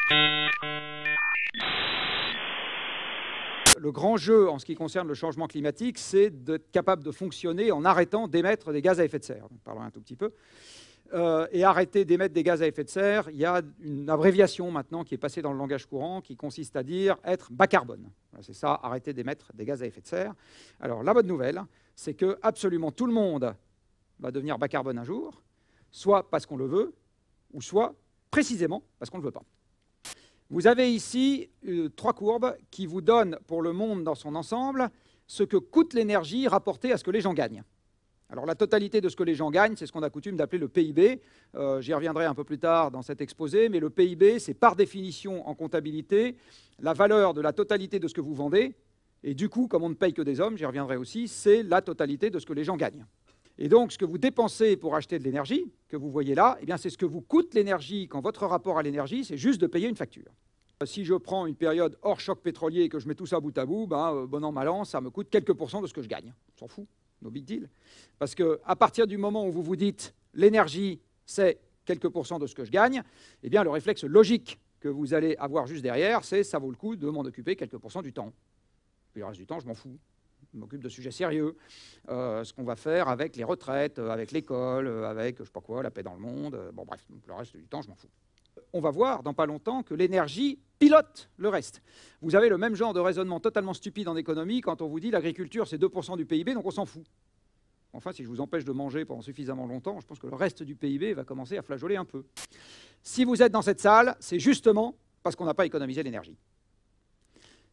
Le grand jeu en ce qui concerne le changement climatique, c'est d'être capable de fonctionner en arrêtant d'émettre des gaz à effet de serre. Parlons un tout petit peu. Et arrêter d'émettre des gaz à effet de serre, il y a une abréviation maintenant qui est passée dans le langage courant qui consiste à dire être bas carbone. Voilà, c'est ça, arrêter d'émettre des gaz à effet de serre. Alors la bonne nouvelle, c'est que absolument tout le monde va devenir bas carbone un jour, soit parce qu'on le veut, ou soit précisément parce qu'on ne le veut pas. Vous avez ici 3 courbes qui vous donnent pour le monde dans son ensemble ce que coûte l'énergie rapportée à ce que les gens gagnent. Alors la totalité de ce que les gens gagnent, c'est ce qu'on a coutume d'appeler le PIB. J'y reviendrai un peu plus tard dans cet exposé, mais le PIB, c'est par définition en comptabilité la valeur de la totalité de ce que vous vendez. Et du coup, comme on ne paye que des hommes, j'y reviendrai aussi, c'est la totalité de ce que les gens gagnent. Et donc, ce que vous dépensez pour acheter de l'énergie, que vous voyez là, eh bien, c'est ce que vous coûte l'énergie quand votre rapport à l'énergie, c'est juste de payer une facture. Si je prends une période hors choc pétrolier et que je mets tout ça bout à bout, bon an, mal an, ça me coûte quelques pourcents de ce que je gagne. On s'en fout, no big deal. Parce qu'à partir du moment où vous vous dites l'énergie, c'est quelques pourcents de ce que je gagne, eh bien, le réflexe logique que vous allez avoir juste derrière, c'est ça vaut le coup de m'en occuper quelques pourcents du temps. Puis le reste du temps, je m'en fous. Je m'occupe de sujets sérieux, ce qu'on va faire avec les retraites, avec l'école, avec, je sais pas quoi, la paix dans le monde. Bon, bref, le reste du temps, je m'en fous. On va voir dans pas longtemps que l'énergie pilote le reste. Vous avez le même genre de raisonnement totalement stupide en économie quand on vous dit l'agriculture, c'est 2% du PIB, donc on s'en fout. Enfin, si je vous empêche de manger pendant suffisamment longtemps, je pense que le reste du PIB va commencer à flageoler un peu. Si vous êtes dans cette salle, c'est justement parce qu'on n'a pas économisé l'énergie.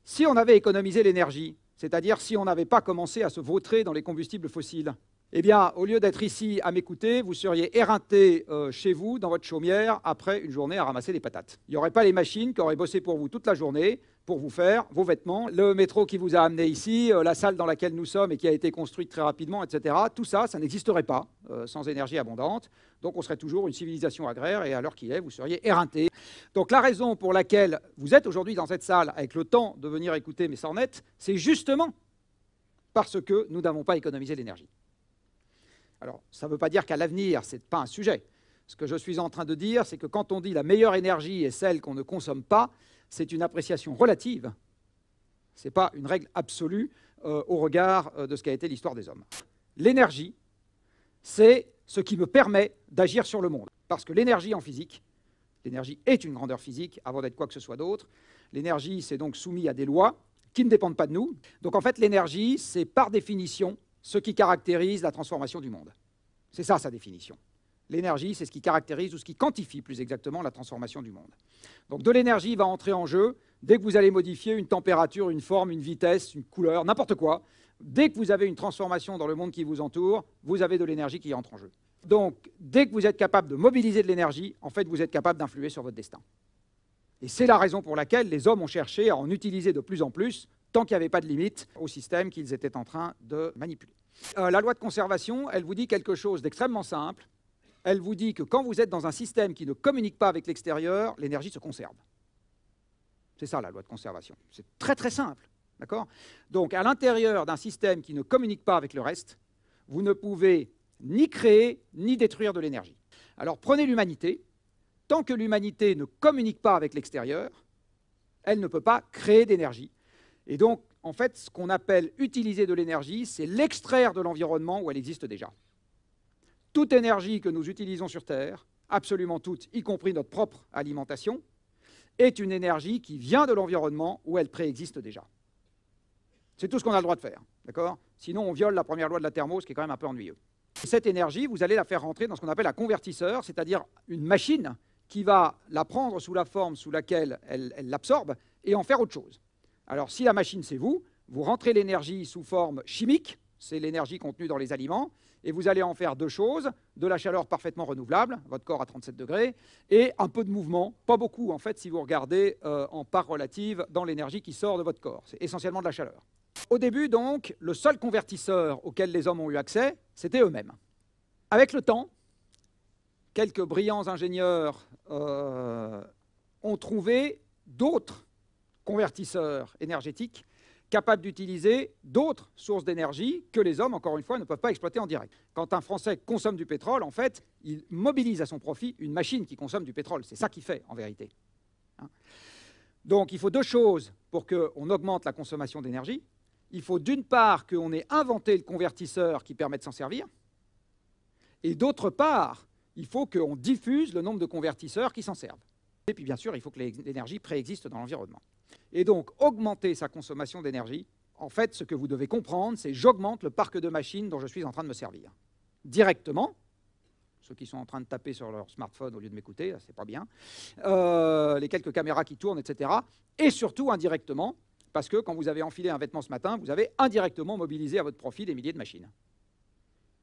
Si on avait économisé l'énergie, c'est-à-dire si on n'avait pas commencé à se vautrer dans les combustibles fossiles, eh bien, au lieu d'être ici à m'écouter, vous seriez éreinté chez vous, dans votre chaumière, après une journée à ramasser des patates. Il n'y aurait pas les machines qui auraient bossé pour vous toute la journée pour vous faire vos vêtements, le métro qui vous a amené ici, la salle dans laquelle nous sommes et qui a été construite très rapidement, etc. Tout ça, ça n'existerait pas sans énergie abondante. Donc on serait toujours une civilisation agraire et à l'heure qu'il est, vous seriez éreinté. Donc la raison pour laquelle vous êtes aujourd'hui dans cette salle avec le temps de venir écouter mes sornettes, c'est justement parce que nous n'avons pas économisé l'énergie. Alors, ça ne veut pas dire qu'à l'avenir, ce n'est pas un sujet. Ce que je suis en train de dire, c'est que quand on dit la meilleure énergie est celle qu'on ne consomme pas, c'est une appréciation relative. Ce n'est pas une règle absolue au regard de ce qu'a été l'histoire des hommes. L'énergie, c'est ce qui me permet d'agir sur le monde. Parce que l'énergie en physique, l'énergie est une grandeur physique avant d'être quoi que ce soit d'autre. L'énergie, c'est donc soumis à des lois qui ne dépendent pas de nous. Donc en fait, l'énergie, c'est par définition ce qui caractérise la transformation du monde. C'est ça sa définition. L'énergie, c'est ce qui caractérise ou ce qui quantifie plus exactement la transformation du monde. Donc de l'énergie va entrer en jeu dès que vous allez modifier une température, une forme, une vitesse, une couleur, n'importe quoi. Dès que vous avez une transformation dans le monde qui vous entoure, vous avez de l'énergie qui entre en jeu. Donc dès que vous êtes capable de mobiliser de l'énergie, en fait, vous êtes capable d'influer sur votre destin. Et c'est la raison pour laquelle les hommes ont cherché à en utiliser de plus en plus, tant qu'il n'y avait pas de limite au système qu'ils étaient en train de manipuler. La loi de conservation, elle vous dit quelque chose d'extrêmement simple. Elle vous dit que quand vous êtes dans un système qui ne communique pas avec l'extérieur, l'énergie se conserve. C'est ça la loi de conservation. C'est très très simple. D'accord ? Donc à l'intérieur d'un système qui ne communique pas avec le reste, vous ne pouvez ni créer ni détruire de l'énergie. Alors prenez l'humanité. Tant que l'humanité ne communique pas avec l'extérieur, elle ne peut pas créer d'énergie. Et donc, en fait, ce qu'on appelle utiliser de l'énergie, c'est l'extraire de l'environnement où elle existe déjà. Toute énergie que nous utilisons sur Terre, absolument toute, y compris notre propre alimentation, est une énergie qui vient de l'environnement où elle préexiste déjà. C'est tout ce qu'on a le droit de faire, d'accord ? Sinon, on viole la première loi de la thermo, ce qui est quand même un peu ennuyeux. Cette énergie, vous allez la faire rentrer dans ce qu'on appelle un convertisseur, c'est-à-dire une machine qui va la prendre sous la forme sous laquelle elle l'absorbe et en faire autre chose. Alors, si la machine, c'est vous, vous rentrez l'énergie sous forme chimique, c'est l'énergie contenue dans les aliments, et vous allez en faire deux choses, de la chaleur parfaitement renouvelable, votre corps à 37 degrés, et un peu de mouvement, pas beaucoup en fait, si vous regardez en part relative dans l'énergie qui sort de votre corps. C'est essentiellement de la chaleur. Au début, donc, le seul convertisseur auquel les hommes ont eu accès, c'était eux-mêmes. Avec le temps, quelques brillants ingénieurs ont trouvé d'autres convertisseurs énergétiques capables d'utiliser d'autres sources d'énergie que les hommes, encore une fois, ne peuvent pas exploiter en direct. Quand un Français consomme du pétrole, en fait, il mobilise à son profit une machine qui consomme du pétrole. C'est ça qu'il fait, en vérité. hein. Donc il faut deux choses pour qu'on augmente la consommation d'énergie. Il faut d'une part qu'on ait inventé le convertisseur qui permet de s'en servir, et d'autre part, il faut qu'on diffuse le nombre de convertisseurs qui s'en servent. Et puis bien sûr, il faut que l'énergie préexiste dans l'environnement. Et donc, augmenter sa consommation d'énergie, en fait, ce que vous devez comprendre, c'est j'augmente le parc de machines dont je suis en train de me servir. Directement, ceux qui sont en train de taper sur leur smartphone au lieu de m'écouter, c'est pas bien, les quelques caméras qui tournent, etc. Et surtout indirectement, parce que quand vous avez enfilé un vêtement ce matin, vous avez indirectement mobilisé à votre profit des milliers de machines.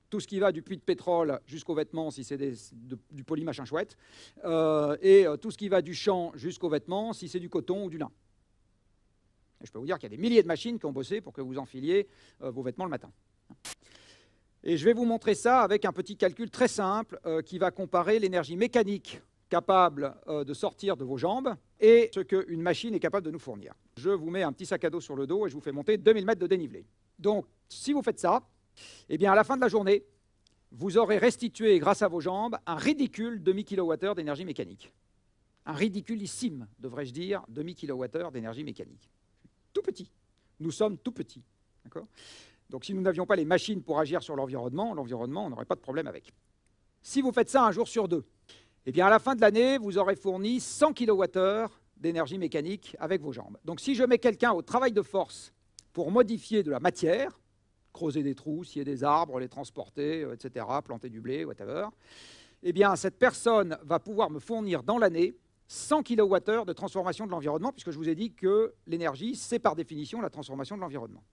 Tout ce qui va du puits de pétrole jusqu'aux vêtements, si c'est du poly machin chouette, et tout ce qui va du champ jusqu'aux vêtements, si c'est du coton ou du lin. Et je peux vous dire qu'il y a des milliers de machines qui ont bossé pour que vous enfiliez vos vêtements le matin. Et je vais vous montrer ça avec un petit calcul très simple qui va comparer l'énergie mécanique capable de sortir de vos jambes et ce qu'une machine est capable de nous fournir. Je vous mets un petit sac à dos sur le dos et je vous fais monter 2000 mètres de dénivelé. Donc, si vous faites ça, eh bien, à la fin de la journée, vous aurez restitué, grâce à vos jambes, un ridicule demi-kilowattheure d'énergie mécanique. Un ridiculissime, devrais-je dire, demi-kilowattheure d'énergie mécanique. Tout petit. Nous sommes tout petits. Donc, si nous n'avions pas les machines pour agir sur l'environnement, on n'aurait pas de problème avec. Si vous faites ça un jour sur deux, eh bien, à la fin de l'année, vous aurez fourni 100 kWh d'énergie mécanique avec vos jambes. Donc, si je mets quelqu'un au travail de force pour modifier de la matière, creuser des trous, scier des arbres, les transporter, etc., planter du blé, whatever, eh bien, cette personne va pouvoir me fournir dans l'année 100 kWh de transformation de l'environnement, puisque je vous ai dit que l'énergie, c'est par définition la transformation de l'environnement.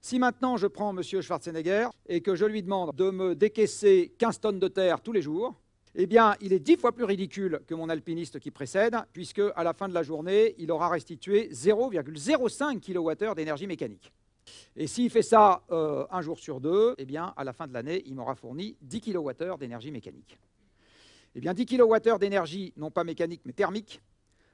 Si maintenant je prends M. Schwarzenegger et que je lui demande de me décaisser 15 tonnes de terre tous les jours, eh bien, il est 10 fois plus ridicule que mon alpiniste qui précède, puisque à la fin de la journée, il aura restitué 0,05 kWh d'énergie mécanique. Et s'il fait ça un jour sur deux, eh bien, à la fin de l'année, il m'aura fourni 10 kWh d'énergie mécanique. Eh bien, 10 kWh d'énergie, non pas mécanique, mais thermique,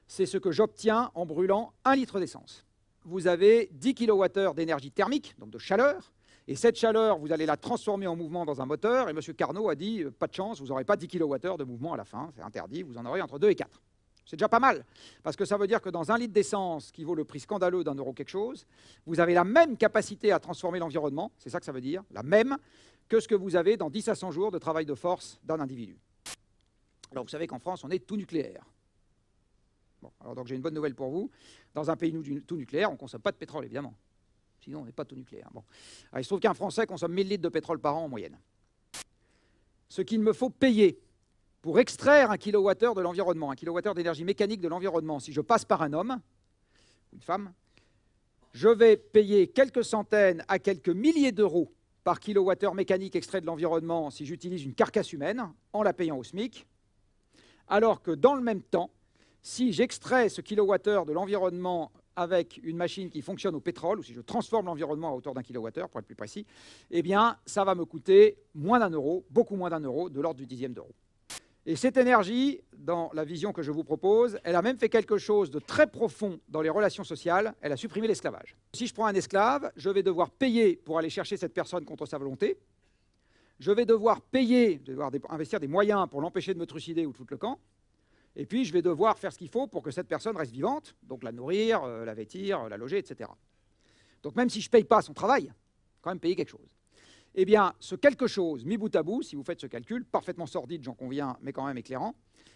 c'est ce que j'obtiens en brûlant 1 litre d'essence. Vous avez 10 kWh d'énergie thermique, donc de chaleur, et cette chaleur, vous allez la transformer en mouvement dans un moteur, et M. Carnot a dit, pas de chance, vous n'aurez pas 10 kWh de mouvement à la fin, c'est interdit, vous en aurez entre 2 et 4. C'est déjà pas mal, parce que ça veut dire que dans 1 litre d'essence, qui vaut le prix scandaleux d'1 euro quelque chose, vous avez la même capacité à transformer l'environnement, c'est ça que ça veut dire, la même, que ce que vous avez dans 10 à 100 jours de travail de force d'un individu. Alors vous savez qu'en France, on est tout nucléaire. Bon, alors donc j'ai une bonne nouvelle pour vous. Dans un pays tout nucléaire, on ne consomme pas de pétrole, évidemment. Sinon, on n'est pas tout nucléaire. Bon. Alors, il se trouve qu'un Français consomme 1000 litres de pétrole par an en moyenne. Ce qu'il me faut payer pour extraire 1 kWh de l'environnement, 1 kWh d'énergie mécanique de l'environnement, si je passe par un homme ou une femme, je vais payer quelques centaines à quelques milliers d'euros par kilowattheure mécanique extrait de l'environnement si j'utilise une carcasse humaine en la payant au SMIC, alors que dans le même temps, si j'extrais ce kilowattheure de l'environnement avec une machine qui fonctionne au pétrole, ou si je transforme l'environnement à hauteur d'1 kWh, pour être plus précis, eh bien, ça va me coûter moins d'1 euro, beaucoup moins d'1 euro, de l'ordre du dixième d'euro. Et cette énergie, dans la vision que je vous propose, elle a même fait quelque chose de très profond dans les relations sociales, elle a supprimé l'esclavage. Si je prends un esclave, je vais devoir payer pour aller chercher cette personne contre sa volonté, je vais devoir payer, je vais devoir investir des moyens pour l'empêcher de me trucider ou de foutre le camp, et puis je vais devoir faire ce qu'il faut pour que cette personne reste vivante, donc la nourrir, la vêtir, la loger, etc. Donc même si je ne paye pas son travail, quand même payer quelque chose. Eh bien, ce quelque chose, mis bout à bout, si vous faites ce calcul, parfaitement sordide, j'en conviens, mais quand même éclairant,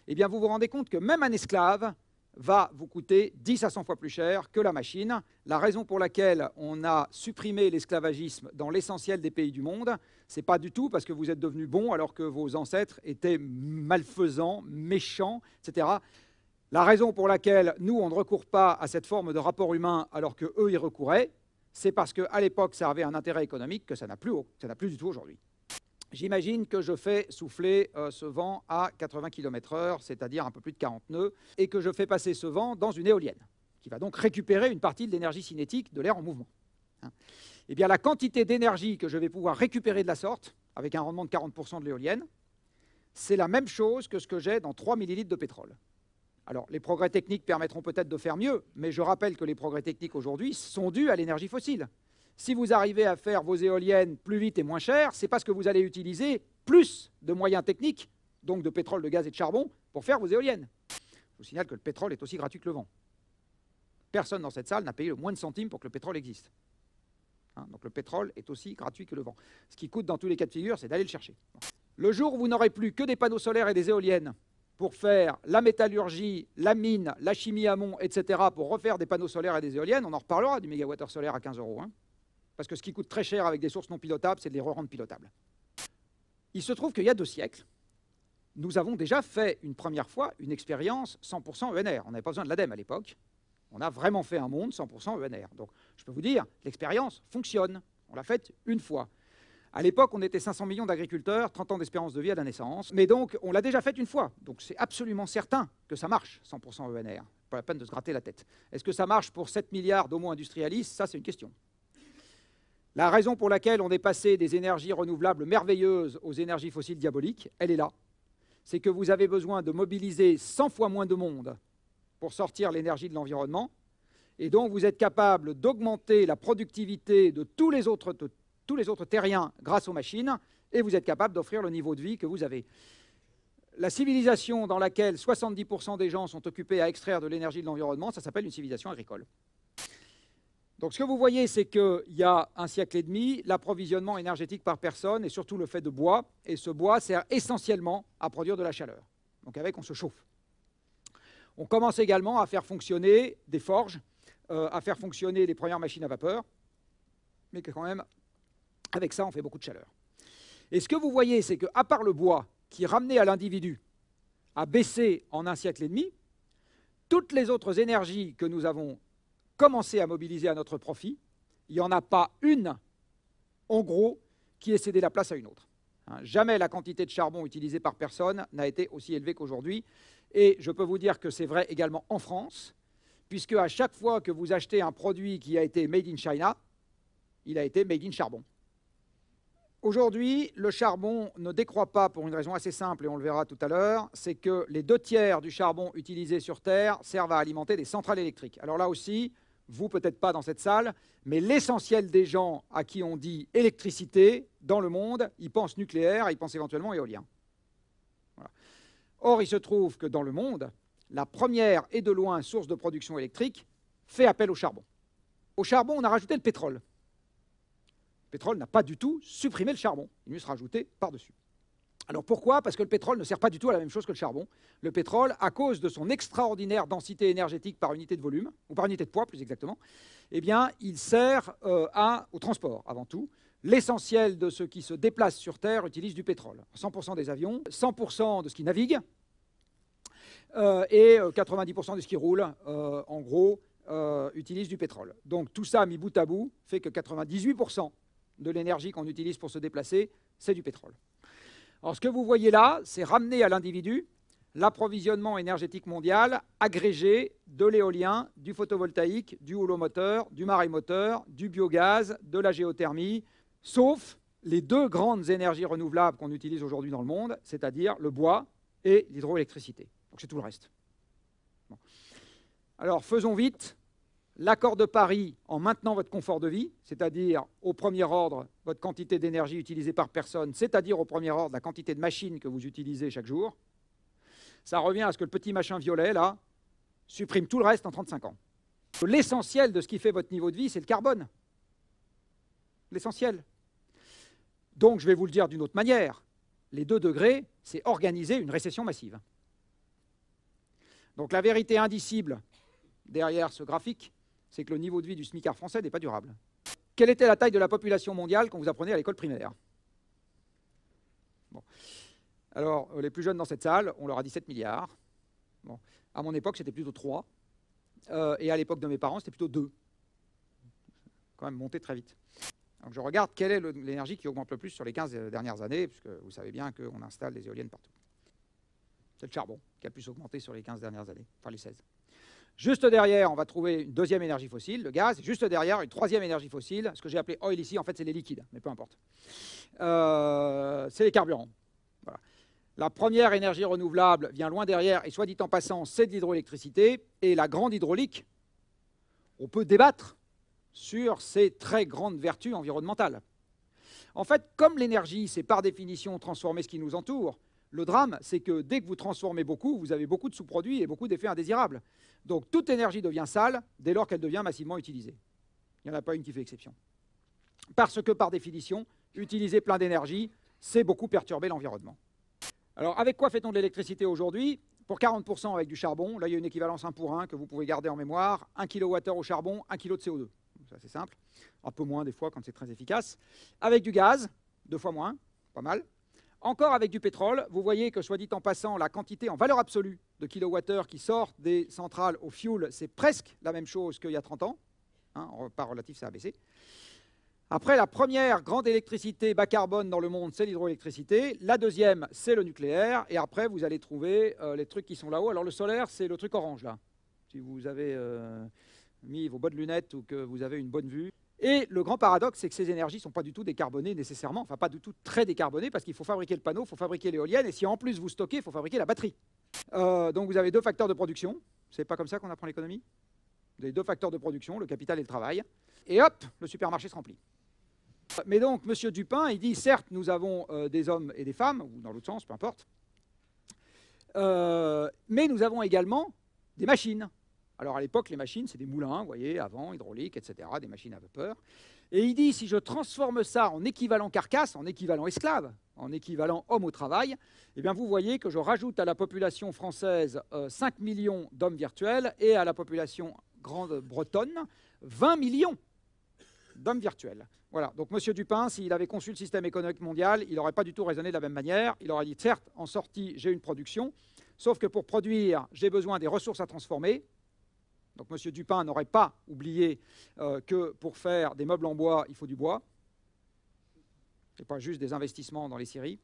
eh bien, vous vous rendez compte que même un esclave va vous coûter 10 à 100 fois plus cher que la machine. La raison pour laquelle on a supprimé l'esclavagisme dans l'essentiel des pays du monde, ce n'est pas du tout parce que vous êtes devenus bons alors que vos ancêtres étaient malfaisants, méchants, etc. La raison pour laquelle nous, on ne recourt pas à cette forme de rapport humain alors qu'eux y recouraient, c'est parce qu'à l'époque, ça avait un intérêt économique que ça n'a plus du tout aujourd'hui. J'imagine que je fais souffler ce vent à 80 km/h, c'est-à-dire un peu plus de 40 nœuds, et que je fais passer ce vent dans une éolienne, qui va donc récupérer une partie de l'énergie cinétique de l'air en mouvement. Eh bien, la quantité d'énergie que je vais pouvoir récupérer de la sorte, avec un rendement de 40% de l'éolienne, c'est la même chose que ce que j'ai dans 3 millilitres de pétrole. Alors, les progrès techniques permettront peut-être de faire mieux, mais je rappelle que les progrès techniques aujourd'hui sont dus à l'énergie fossile. Si vous arrivez à faire vos éoliennes plus vite et moins cher, c'est parce que vous allez utiliser plus de moyens techniques, donc de pétrole, de gaz et de charbon, pour faire vos éoliennes. Je vous signale que le pétrole est aussi gratuit que le vent. Personne dans cette salle n'a payé le moins de centimes pour que le pétrole existe. Hein, donc le pétrole est aussi gratuit que le vent. Ce qui coûte dans tous les cas de figure, c'est d'aller le chercher. Le jour où vous n'aurez plus que des panneaux solaires et des éoliennes pour faire la métallurgie, la mine, la chimie amont, etc., pour refaire des panneaux solaires et des éoliennes, on en reparlera du mégawattheure solaire à 15 €. Hein, parce que ce qui coûte très cher avec des sources non pilotables, c'est de les rendre pilotables. Il se trouve qu'il y a 2 siècles, nous avons déjà fait une première fois une expérience 100% ENR. On n'avait pas besoin de l'ADEME à l'époque. On a vraiment fait un monde 100% ENR. Donc, je peux vous dire, l'expérience fonctionne. On l'a faite une fois. À l'époque, on était 500 millions d'agriculteurs, 30 ans d'espérance de vie à la naissance. Mais donc, on l'a déjà faite une fois. Donc, c'est absolument certain que ça marche, 100% ENR. Pas la peine de se gratter la tête. Est-ce que ça marche pour 7 milliards d'homo industrialistes? Ça, c'est une question. La raison pour laquelle on est passé des énergies renouvelables merveilleuses aux énergies fossiles diaboliques, elle est là. C'est que vous avez besoin de mobiliser 100 fois moins de monde pour sortir l'énergie de l'environnement, et donc vous êtes capable d'augmenter la productivité de tous les autres terriens grâce aux machines, et vous êtes capable d'offrir le niveau de vie que vous avez. La civilisation dans laquelle 70% des gens sont occupés à extraire de l'énergie de l'environnement, ça s'appelle une civilisation agricole. Donc ce que vous voyez, c'est qu'il y a 1 siècle et demi, l'approvisionnement énergétique par personne et surtout le fait de bois. Et ce bois sert essentiellement à produire de la chaleur. Donc avec, on se chauffe. On commence également à faire fonctionner des forges, à faire fonctionner les premières machines à vapeur. Mais que quand même, avec ça, on fait beaucoup de chaleur. Et ce que vous voyez, c'est qu'à part le bois, qui ramené à l'individu a baissé en 1 siècle et demi, toutes les autres énergies que nous avons commencer à mobiliser à notre profit, il n'y en a pas une, en gros, qui ait cédé la place à une autre. Hein, jamais la quantité de charbon utilisée par personne n'a été aussi élevée qu'aujourd'hui. Et je peux vous dire que c'est vrai également en France, puisque à chaque fois que vous achetez un produit qui a été made in China, il a été made in charbon. Aujourd'hui, le charbon ne décroît pas pour une raison assez simple, et on le verra tout à l'heure, c'est que les 2 tiers du charbon utilisé sur Terre servent à alimenter des centrales électriques. Alors là aussi, vous peut-être pas dans cette salle, mais l'essentiel des gens à qui on dit électricité dans le monde, ils pensent nucléaire, ils pensent éventuellement éolien. Voilà. Or, il se trouve que dans le monde, la première et de loin source de production électrique fait appel au charbon. Au charbon, on a rajouté le pétrole. Le pétrole n'a pas du tout supprimé le charbon, il est juste rajouté par-dessus. Alors pourquoi? Parce que le pétrole ne sert pas du tout à la même chose que le charbon. Le pétrole, à cause de son extraordinaire densité énergétique par unité de volume, ou par unité de poids plus exactement, eh bien, il sert au transport avant tout. L'essentiel de ceux qui se déplacent sur Terre utilisent du pétrole. 100% des avions, 100% de ce qui navigue, et 90% de ce qui roule, en gros, utilisent du pétrole. Donc tout ça mis bout à bout fait que 98% de l'énergie qu'on utilise pour se déplacer, c'est du pétrole. Alors, ce que vous voyez là, c'est ramener à l'individu l'approvisionnement énergétique mondial agrégé de l'éolien, du photovoltaïque, du houlomoteur, du marémoteur, du biogaz, de la géothermie, sauf les 2 grandes énergies renouvelables qu'on utilise aujourd'hui dans le monde, c'est-à-dire le bois et l'hydroélectricité. Donc c'est tout le reste. Bon. Alors faisons vite. L'accord de Paris, en maintenant votre confort de vie, c'est-à-dire au premier ordre votre quantité d'énergie utilisée par personne, c'est-à-dire au premier ordre la quantité de machines que vous utilisez chaque jour, ça revient à ce que le petit machin violet, là, supprime tout le reste en 35 ans. L'essentiel de ce qui fait votre niveau de vie, c'est le carbone. L'essentiel. Donc, je vais vous le dire d'une autre manière. Les 2 degrés, c'est organiser une récession massive. Donc, la vérité indicible derrière ce graphique, c'est que le niveau de vie du smicard français n'est pas durable. Quelle était la taille de la population mondiale qu'on vous apprenait à l'école primaire? Bon. Alors, les plus jeunes dans cette salle, on leur a dit 7 milliards. Bon. À mon époque, c'était plutôt 3. Et à l'époque de mes parents, c'était plutôt 2. Quand même monté très vite. Donc, je regarde quelle est l'énergie qui augmente le plus sur les 15 dernières années, puisque vous savez bien qu'on installe des éoliennes partout. C'est le charbon qui a le plus augmenté sur les 15 dernières années, enfin les 16. Juste derrière, on va trouver une 2e énergie fossile, le gaz. Juste derrière, une 3e énergie fossile. Ce que j'ai appelé oil ici, en fait, c'est les liquides, mais peu importe. C'est les carburants. Voilà. La première énergie renouvelable vient loin derrière, et soit dit en passant, c'est de l'hydroélectricité. Et la grande hydraulique, on peut débattre sur ses très grandes vertus environnementales. En fait, comme l'énergie, c'est par définition transformer ce qui nous entoure, Le drame, c'est que dès que vous transformez beaucoup, vous avez beaucoup de sous-produits et beaucoup d'effets indésirables. Donc toute énergie devient sale dès lors qu'elle devient massivement utilisée. Il n'y en a pas une qui fait exception. Parce que, par définition, utiliser plein d'énergie, c'est beaucoup perturber l'environnement. Alors, avec quoi fait-on de l'électricité aujourd'hui? Pour 40% avec du charbon. Là, il y a une équivalence 1 pour 1 que vous pouvez garder en mémoire. 1 kWh au charbon, 1 kg de CO2. Ça, c'est simple. Un peu moins des fois quand c'est très efficace. Avec du gaz, 2 fois moins, pas mal. Encore avec du pétrole. Vous voyez que, soit dit en passant, la quantité en valeur absolue de kilowattheures qui sortent des centrales au fioul, c'est presque la même chose qu'il y a 30 ans. Hein, pas relatif, ça a baissé. Après, la première grande électricité bas carbone dans le monde, c'est l'hydroélectricité. La deuxième, c'est le nucléaire. Et après, vous allez trouver les trucs qui sont là-haut. Alors, le solaire, c'est le truc orange, là. Si vous avez mis vos bonnes lunettes ou que vous avez une bonne vue. Et le grand paradoxe, c'est que ces énergies ne sont pas du tout décarbonées nécessairement. Enfin, pas du tout très décarbonées, parce qu'il faut fabriquer le panneau, il faut fabriquer l'éolienne. Et si en plus vous stockez, il faut fabriquer la batterie. Donc, vous avez 2 facteurs de production. C'est pas comme ça qu'on apprend l'économie. Vous avez 2 facteurs de production, le capital et le travail. Et hop, le supermarché se remplit. Mais donc, M. Dupin, il dit, certes, nous avons des hommes et des femmes, ou dans l'autre sens, peu importe, mais nous avons également des machines. Alors, à l'époque, les machines, c'est des moulins, vous voyez, à vent, hydraulique, etc., des machines à vapeur. Et il dit, si je transforme ça en équivalent carcasse, en équivalent esclave, en équivalent homme au travail, eh bien, vous voyez que je rajoute à la population française 5 millions d'hommes virtuels et à la population grande bretonne 20 millions d'hommes virtuels. Voilà. Donc, M. Dupin, s'il avait conçu le système économique mondial, il n'aurait pas du tout raisonné de la même manière. Il aurait dit, certes, en sortie, j'ai une production, sauf que pour produire, j'ai besoin des ressources à transformer. Donc, M. Dupin n'aurait pas oublié que pour faire des meubles en bois, il faut du bois. Ce n'est pas juste des investissements dans les scieries.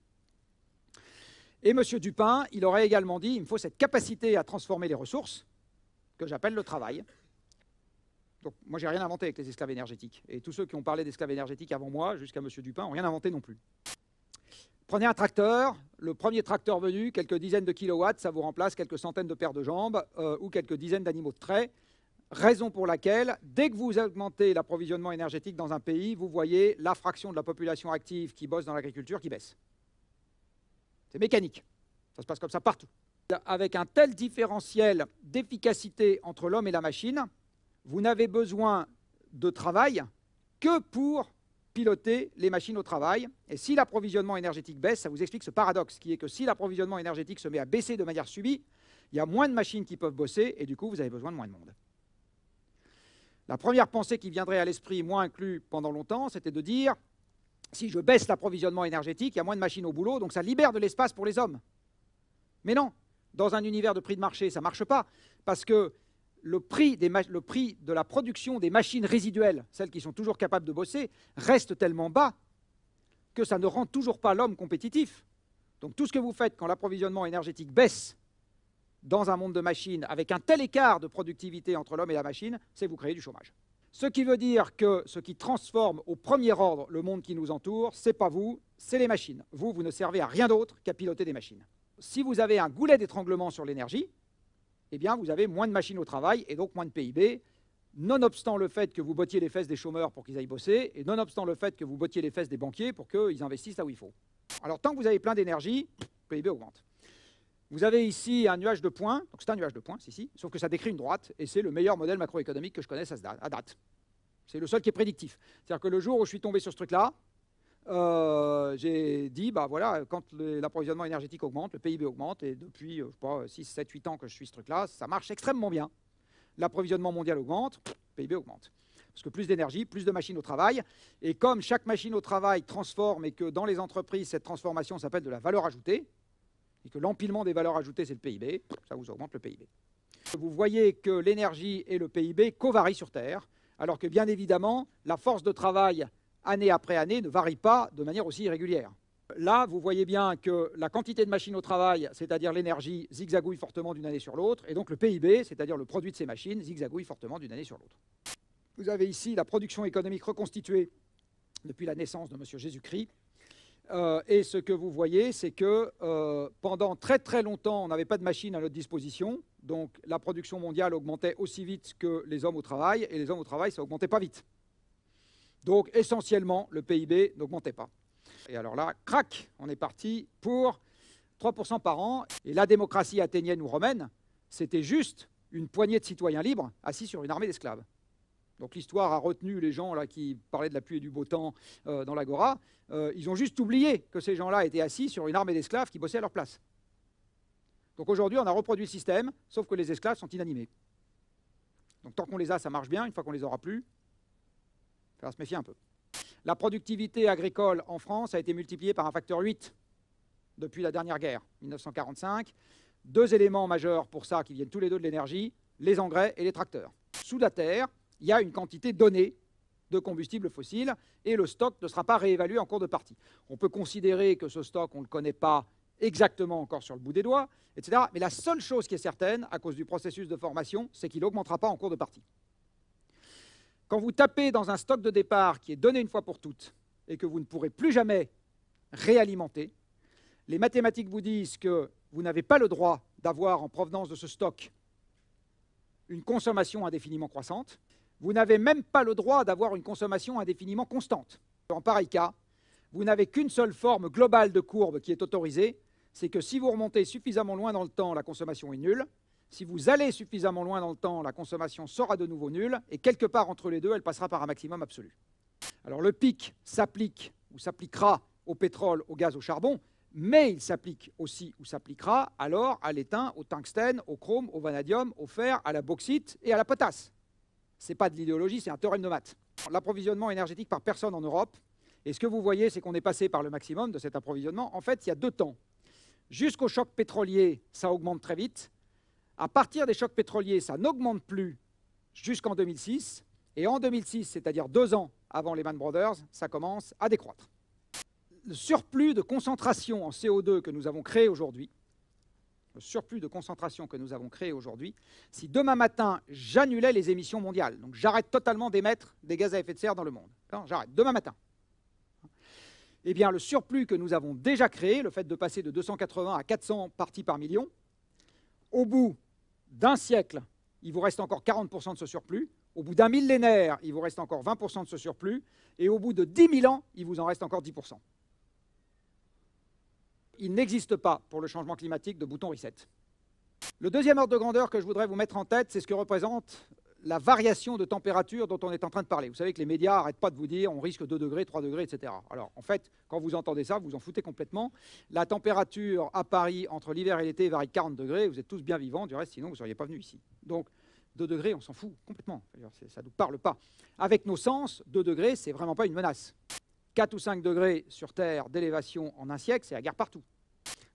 Et M. Dupin, il aurait également dit, il me faut cette capacité à transformer les ressources, que j'appelle le travail. Donc, moi, je n'ai rien inventé avec les esclaves énergétiques. Et tous ceux qui ont parlé d'esclaves énergétiques avant moi, jusqu'à M. Dupin, n'ont rien inventé non plus. Prenez un tracteur, le premier tracteur venu, quelques dizaines de kilowatts, ça vous remplace quelques centaines de paires de jambes ou quelques dizaines d'animaux de trait. Raison pour laquelle, dès que vous augmentez l'approvisionnement énergétique dans un pays, vous voyez la fraction de la population active qui bosse dans l'agriculture qui baisse. C'est mécanique. Ça se passe comme ça partout. Avec un tel différentiel d'efficacité entre l'homme et la machine, vous n'avez besoin de travail que pour piloter les machines au travail. Et si l'approvisionnement énergétique baisse, ça vous explique ce paradoxe, qui est que si l'approvisionnement énergétique se met à baisser de manière subie, il y a moins de machines qui peuvent bosser, et du coup, vous avez besoin de moins de monde. La première pensée qui viendrait à l'esprit, moi inclus pendant longtemps, c'était de dire, si je baisse l'approvisionnement énergétique, il y a moins de machines au boulot, donc ça libère de l'espace pour les hommes. Mais non, dans un univers de prix de marché, ça ne marche pas, parce que le prix de la production des machines résiduelles, celles qui sont toujours capables de bosser, reste tellement bas que ça ne rend toujours pas l'homme compétitif. Donc tout ce que vous faites quand l'approvisionnement énergétique baisse dans un monde de machines, avec un tel écart de productivité entre l'homme et la machine, c'est vous créez du chômage. Ce qui veut dire que ce qui transforme au premier ordre le monde qui nous entoure, ce n'est pas vous, c'est les machines. Vous, vous ne servez à rien d'autre qu'à piloter des machines. Si vous avez un goulet d'étranglement sur l'énergie, eh bien, vous avez moins de machines au travail et donc moins de PIB, nonobstant le fait que vous bottiez les fesses des chômeurs pour qu'ils aillent bosser, et nonobstant le fait que vous bottiez les fesses des banquiers pour qu'ils investissent là où il faut. Alors, tant que vous avez plein d'énergie, le PIB augmente. Vous avez ici un nuage de points, donc c'est un nuage de points, sauf que ça décrit une droite, et c'est le meilleur modèle macroéconomique que je connaisse à date. C'est le seul qui est prédictif. C'est-à-dire que le jour où je suis tombé sur ce truc-là, j'ai dit, bah voilà, quand l'approvisionnement énergétique augmente, le PIB augmente, et depuis, je sais pas, 6, 7, 8 ans que je suis ce truc-là, ça marche extrêmement bien. L'approvisionnement mondial augmente, le PIB augmente. Parce que plus d'énergie, plus de machines au travail, et comme chaque machine au travail transforme, et que dans les entreprises, cette transformation s'appelle de la valeur ajoutée, et que l'empilement des valeurs ajoutées, c'est le PIB, ça vous augmente le PIB. Vous voyez que l'énergie et le PIB covarient sur Terre, alors que bien évidemment, la force de travail année après année, ne varie pas de manière aussi irrégulière. Là, vous voyez bien que la quantité de machines au travail, c'est-à-dire l'énergie, zigzagouille fortement d'une année sur l'autre, et donc le PIB, c'est-à-dire le produit de ces machines, zigzagouille fortement d'une année sur l'autre. Vous avez ici la production économique reconstituée depuis la naissance de M. Jésus-Christ. Et ce que vous voyez, c'est que pendant très très longtemps, on n'avait pas de machines à notre disposition, donc la production mondiale augmentait aussi vite que les hommes au travail, et les hommes au travail, ça n'augmentait pas vite. Donc, essentiellement, le PIB n'augmentait pas. Et alors là, crac, on est parti pour 3% par an. Et la démocratie athénienne ou romaine, c'était juste une poignée de citoyens libres assis sur une armée d'esclaves. Donc l'histoire a retenu les gens là, qui parlaient de la pluie et du beau temps dans l'agora. Ils ont juste oublié que ces gens-là étaient assis sur une armée d'esclaves qui bossaient à leur place. Donc aujourd'hui, on a reproduit le système, sauf que les esclaves sont inanimés. Donc tant qu'on les a, ça marche bien. Une fois qu'on les aura plus, il faudra se méfier un peu. La productivité agricole en France a été multipliée par un facteur 8 depuis la dernière guerre, 1945. Deux éléments majeurs pour ça, qui viennent tous les deux de l'énergie, les engrais et les tracteurs. Sous la terre, il y a une quantité donnée de combustibles fossiles et le stock ne sera pas réévalué en cours de partie. On peut considérer que ce stock, on ne le connaît pas exactement encore sur le bout des doigts, etc. Mais la seule chose qui est certaine, à cause du processus de formation, c'est qu'il n'augmentera pas en cours de partie. Quand vous tapez dans un stock de départ qui est donné une fois pour toutes et que vous ne pourrez plus jamais réalimenter, les mathématiques vous disent que vous n'avez pas le droit d'avoir en provenance de ce stock une consommation indéfiniment croissante. Vous n'avez même pas le droit d'avoir une consommation indéfiniment constante. En pareil cas, vous n'avez qu'une seule forme globale de courbe qui est autorisée, c'est que si vous remontez suffisamment loin dans le temps, la consommation est nulle. Si vous allez suffisamment loin dans le temps, la consommation sera de nouveau nulle, et quelque part entre les deux, elle passera par un maximum absolu. Alors le pic s'applique ou s'appliquera au pétrole, au gaz, au charbon, mais il s'applique aussi ou s'appliquera alors à l'étain, au tungstène, au chrome, au vanadium, au fer, à la bauxite et à la potasse. Ce n'est pas de l'idéologie, c'est un théorème de maths. L'approvisionnement énergétique par personne en Europe, et ce que vous voyez, c'est qu'on est passé par le maximum de cet approvisionnement. En fait, il y a deux temps. Jusqu'au choc pétrolier, ça augmente très vite. À partir des chocs pétroliers, ça n'augmente plus jusqu'en 2006. Et en 2006, c'est-à-dire 2 ans avant Lehman Brothers, ça commence à décroître. Le surplus de concentration en CO2 que nous avons créé aujourd'hui, si demain matin, j'annulais les émissions mondiales, donc j'arrête totalement d'émettre des gaz à effet de serre dans le monde, j'arrête, demain matin, eh bien, le surplus que nous avons déjà créé, le fait de passer de 280 à 400 parties par million, au bout d'un siècle, il vous reste encore 40% de ce surplus, au bout d'un millénaire, il vous reste encore 20% de ce surplus, et au bout de 10 000 ans, il vous en reste encore 10%. Il n'existe pas, pour le changement climatique, de bouton reset. Le deuxième ordre de grandeur que je voudrais vous mettre en tête, c'est ce que représente la variation de température dont on est en train de parler. Vous savez que les médias n'arrêtent pas de vous dire on risque 2 degrés, 3 degrés, etc. Alors, en fait, quand vous entendez ça, vous vous en foutez complètement. La température à Paris, entre l'hiver et l'été, varie de 40 degrés. Vous êtes tous bien vivants, du reste, sinon vous ne seriez pas venus ici. Donc, 2 degrés, on s'en fout complètement. Ça ne nous parle pas. Avec nos sens, 2 degrés, c'est vraiment pas une menace. 4 ou 5 degrés sur Terre d'élévation en un siècle, c'est la guerre partout.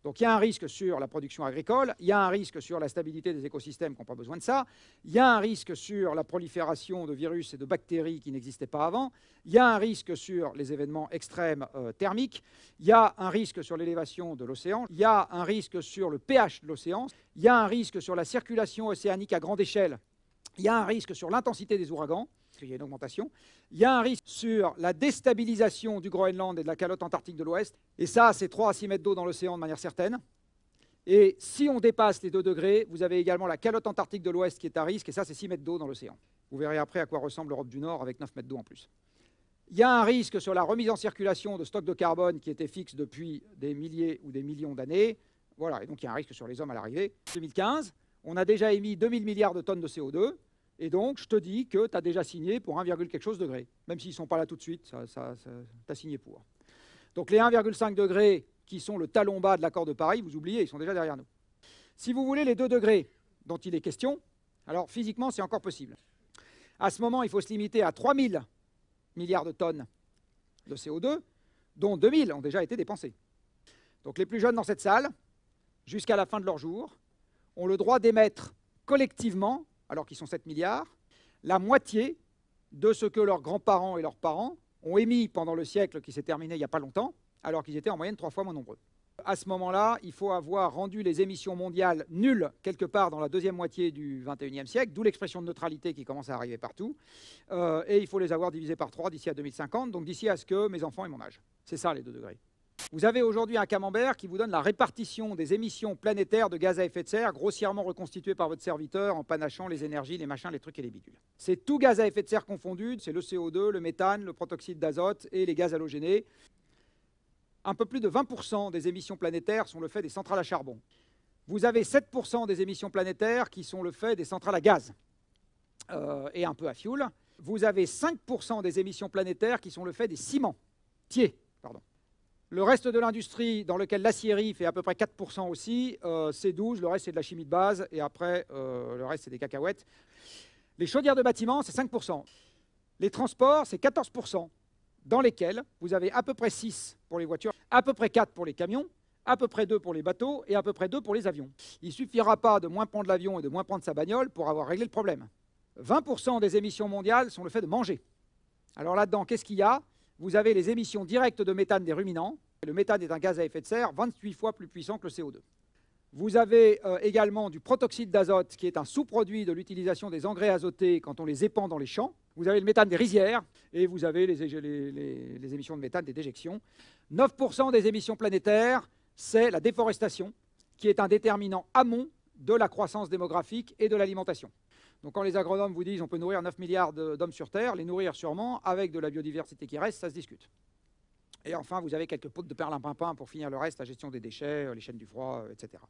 Donc il y a un risque sur la production agricole, il y a un risque sur la stabilité des écosystèmes qui n'ont pas besoin de ça, il y a un risque sur la prolifération de virus et de bactéries qui n'existaient pas avant, il y a un risque sur les événements extrêmes thermiques, il y a un risque sur l'élévation de l'océan, il y a un risque sur le pH de l'océan, il y a un risque sur la circulation océanique à grande échelle, il y a un risque sur l'intensité des ouragans, parce qu'il y a une augmentation. Il y a un risque sur la déstabilisation du Groenland et de la calotte antarctique de l'Ouest. Et ça, c'est 3 à 6 mètres d'eau dans l'océan de manière certaine. Et si on dépasse les 2 degrés, vous avez également la calotte antarctique de l'Ouest qui est à risque. Et ça, c'est 6 mètres d'eau dans l'océan. Vous verrez après à quoi ressemble l'Europe du Nord avec 9 mètres d'eau en plus. Il y a un risque sur la remise en circulation de stocks de carbone qui était fixe depuis des milliers ou des millions d'années. Voilà, et donc il y a un risque sur les hommes à l'arrivée. 2015, on a déjà émis 2000 milliards de tonnes de CO2. Et donc, je te dis que tu as déjà signé pour 1, quelque chose degré. Même s'ils ne sont pas là tout de suite, tu as signé pour. Donc les 1,5 degrés qui sont le talon bas de l'accord de Paris, vous oubliez, ils sont déjà derrière nous. Si vous voulez les 2 degrés dont il est question, alors physiquement, c'est encore possible. À ce moment, il faut se limiter à 3000 milliards de tonnes de CO2, dont 2000 ont déjà été dépensés. Donc les plus jeunes dans cette salle, jusqu'à la fin de leur jour, ont le droit d'émettre collectivement, alors qu'ils sont 7 milliards, la moitié de ce que leurs grands-parents et leurs parents ont émis pendant le siècle qui s'est terminé il n'y a pas longtemps, alors qu'ils étaient en moyenne 3 fois moins nombreux. À ce moment-là, il faut avoir rendu les émissions mondiales nulles quelque part dans la deuxième moitié du XXIe siècle, d'où l'expression de neutralité qui commence à arriver partout, et il faut les avoir divisées par 3 d'ici à 2050, donc d'ici à ce que mes enfants aient mon âge. C'est ça les 2 degrés. Vous avez aujourd'hui un camembert qui vous donne la répartition des émissions planétaires de gaz à effet de serre, grossièrement reconstitué par votre serviteur en panachant les énergies, les machins, les trucs et les bidules. C'est tout gaz à effet de serre confondu, c'est le CO2, le méthane, le protoxyde d'azote et les gaz halogénés. un peu plus de 20% des émissions planétaires sont le fait des centrales à charbon. Vous avez 7% des émissions planétaires qui sont le fait des centrales à gaz et un peu à fioul. Vous avez 5% des émissions planétaires qui sont le fait des cimentiers. Le reste de l'industrie, dans lequel l'acierie fait à peu près 4% aussi, c'est 12%, le reste c'est de la chimie de base, et après, le reste c'est des cacahuètes. Les chaudières de bâtiment, c'est 5%. Les transports, c'est 14%, dans lesquels vous avez à peu près 6 pour les voitures, à peu près 4 pour les camions, à peu près 2 pour les bateaux et à peu près 2 pour les avions. Il ne suffira pas de moins prendre l'avion et de moins prendre sa bagnole pour avoir réglé le problème. 20% des émissions mondiales sont le fait de manger. Alors là-dedans, qu'est-ce qu'il y a? Vous avez les émissions directes de méthane des ruminants. Le méthane est un gaz à effet de serre 28 fois plus puissant que le CO2. Vous avez également du protoxyde d'azote, qui est un sous-produit de l'utilisation des engrais azotés quand on les épand dans les champs. Vous avez le méthane des rizières et vous avez les émissions de méthane des déjections. 9% des émissions planétaires, c'est la déforestation, qui est un déterminant amont de la croissance démographique et de l'alimentation. Donc quand les agronomes vous disent on peut nourrir 9 milliards d'hommes sur Terre, les nourrir sûrement, avec de la biodiversité qui reste, ça se discute. Et enfin, vous avez quelques potes de perlimpinpin pour finir le reste, la gestion des déchets, les chaînes du froid, etc.